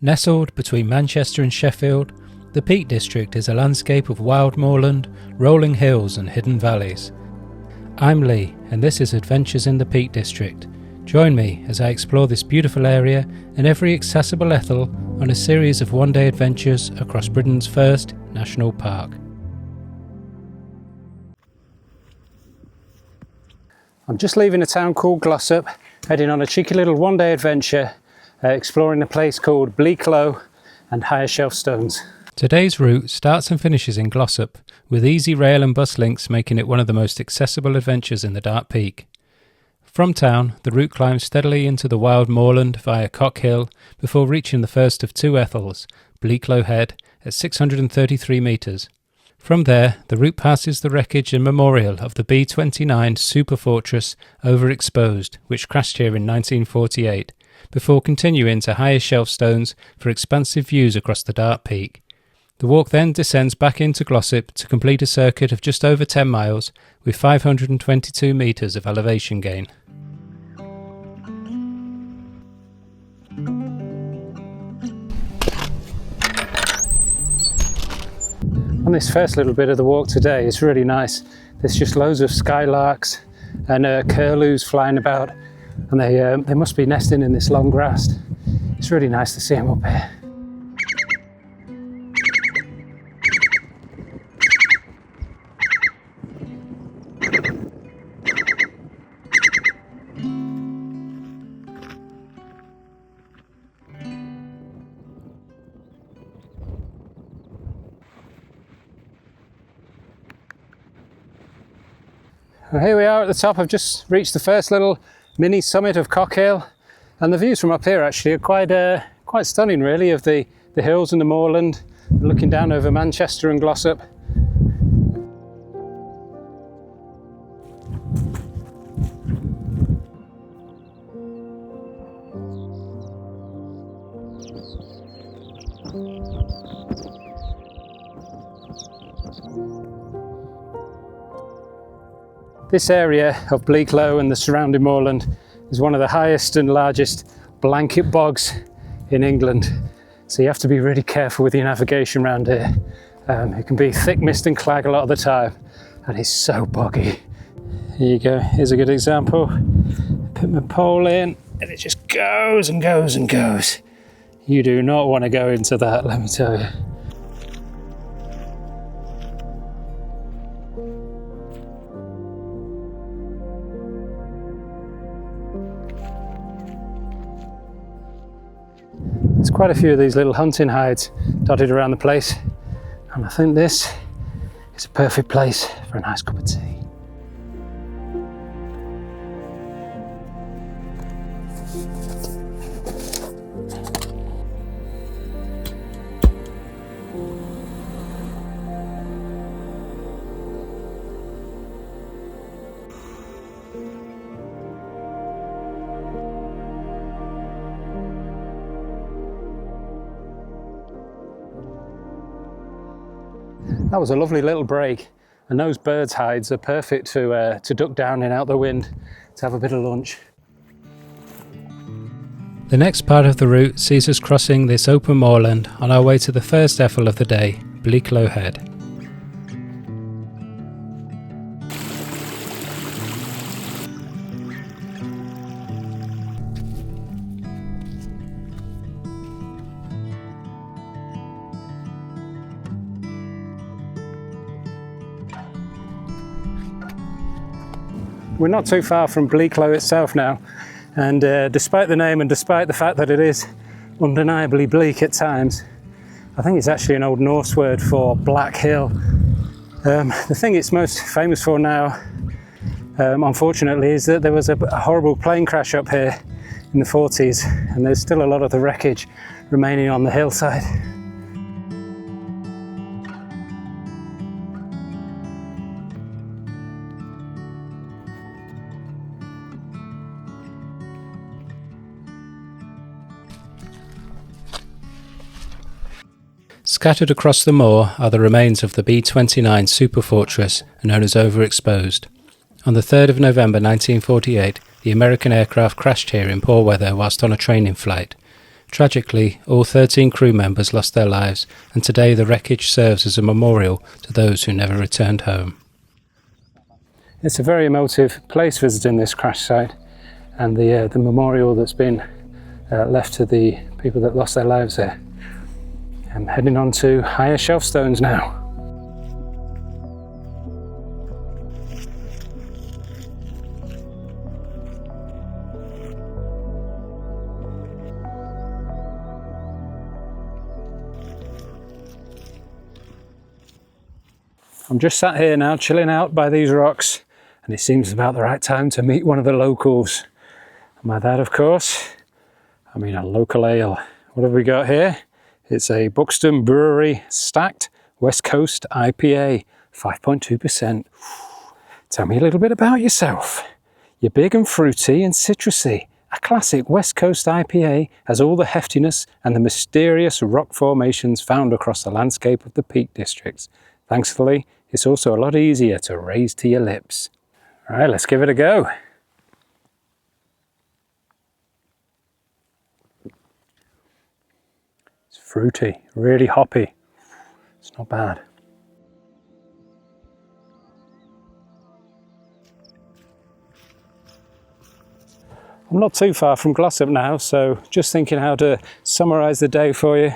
Nestled between Manchester and Sheffield, the Peak District is a landscape of wild moorland, rolling hills and hidden valleys. I'm Lee, and this is Adventures in the Peak District. Join me as I explore this beautiful area and every accessible Ethel on a series of one-day adventures across Britain's first national park. I'm just leaving a town called Glossop, heading on a cheeky little one-day adventure, exploring a place called Bleaklow and Higher Shelf Stones. Today's route starts and finishes in Glossop, with easy rail and bus links making it one of the most accessible adventures in the Dark Peak. From town, the route climbs steadily into the wild moorland via Cock Hill before reaching the first of two Ethels, Bleaklow Head, at 633 metres. From there, the route passes the wreckage and memorial of the B-29 Superfortress Over Exposed, which crashed here in 1948, before continuing to Higher Shelf Stones for expansive views across the Dark Peak. The walk then descends back into Glossop to complete a circuit of just over 10 miles with 522 metres of elevation gain. On this first little bit of the walk today, it's really nice. There's just loads of skylarks and curlews flying about, and they must be nesting in this long grass. It's really nice to see them up here. Well, here we are at the top. I've just reached the first little mini summit of Cock Hill, and the views from up here actually are quite stunning really, of the hills and the moorland, looking down over Manchester and Glossop. This area of Bleaklow and the surrounding moorland is one of the highest and largest blanket bogs in England, so you have to be really careful with your navigation around here. It can be thick mist and clag a lot of the time, and it's so boggy. Here you go, here's a good example. Put my pole in and it just goes and goes and goes. You do not want to go into that, let me tell you. There's quite a few of these little hunting hides dotted around the place, and I think this is a perfect place for a nice cup of tea. That was a lovely little break, and those birds' hides are perfect to duck down in out the wind to have a bit of lunch. The next part of the route sees us crossing this open moorland on our way to the first Ethel of the day, Bleaklow Head. We're not too far from Bleaklow itself now, and despite the name and despite the fact that it is undeniably bleak at times, I think it's actually an Old Norse word for black hill. The thing it's most famous for now, unfortunately, is that there was a horrible plane crash up here in the 40s, and there's still a lot of the wreckage remaining on the hillside. Scattered across the moor are the remains of the B-29 Superfortress, known as Over Exposed. On the 3rd of November 1948, the American aircraft crashed here in poor weather whilst on a training flight. Tragically, all 13 crew members lost their lives, and today the wreckage serves as a memorial to those who never returned home. It's a very emotive place visiting this crash site, and the memorial that's been left to the people that lost their lives there. I'm heading on to higher shelf stones now. I'm just sat here now, chilling out by these rocks, and it seems about the right time to meet one of the locals. And by that, of course, I mean a local ale. What have we got here? It's a Buxton Brewery Stacked West Coast IPA, 5.2%. Tell me a little bit about yourself. You're big and fruity and citrusy. A classic West Coast IPA has all the heftiness and the mysterious rock formations found across the landscape of the Peak Districts. Thankfully, it's also a lot easier to raise to your lips. All right, let's give it a go. It's fruity, really hoppy. It's not bad. I'm not too far from Glossop now, so just thinking how to summarise the day for you.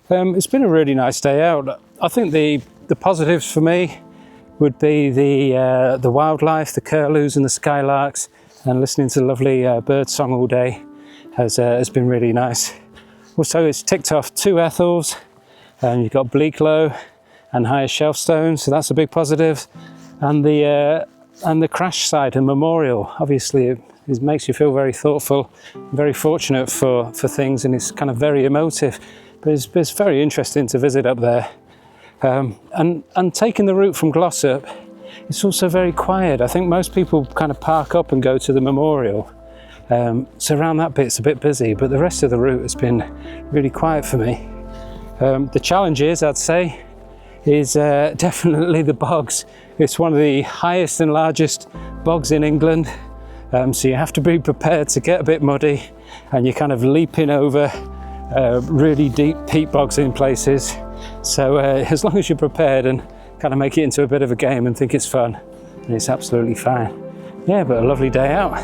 It's been a really nice day out. I think the positives for me would be the wildlife, the curlews and the skylarks, and listening to the lovely bird song all day has been really nice. Also, it's ticked off 2 Ethels, and you've got Bleaklow and higher shelf stones, so that's a big positive. And the crash site and memorial, obviously it makes you feel very thoughtful, very fortunate for things, and it's kind of very emotive. But it's very interesting to visit up there. And taking the route from Glossop, it's also very quiet. I think most people kind of park up and go to the memorial. So around that bit's a bit busy, but the rest of the route has been really quiet for me. The challenge is, I'd say, is definitely the bogs. It's one of the highest and largest bogs in England. So you have to be prepared to get a bit muddy, and you're kind of leaping over really deep peat bogs in places. So as long as you're prepared and kind of make it into a bit of a game and think it's fun, it's absolutely fine. Yeah, but a lovely day out.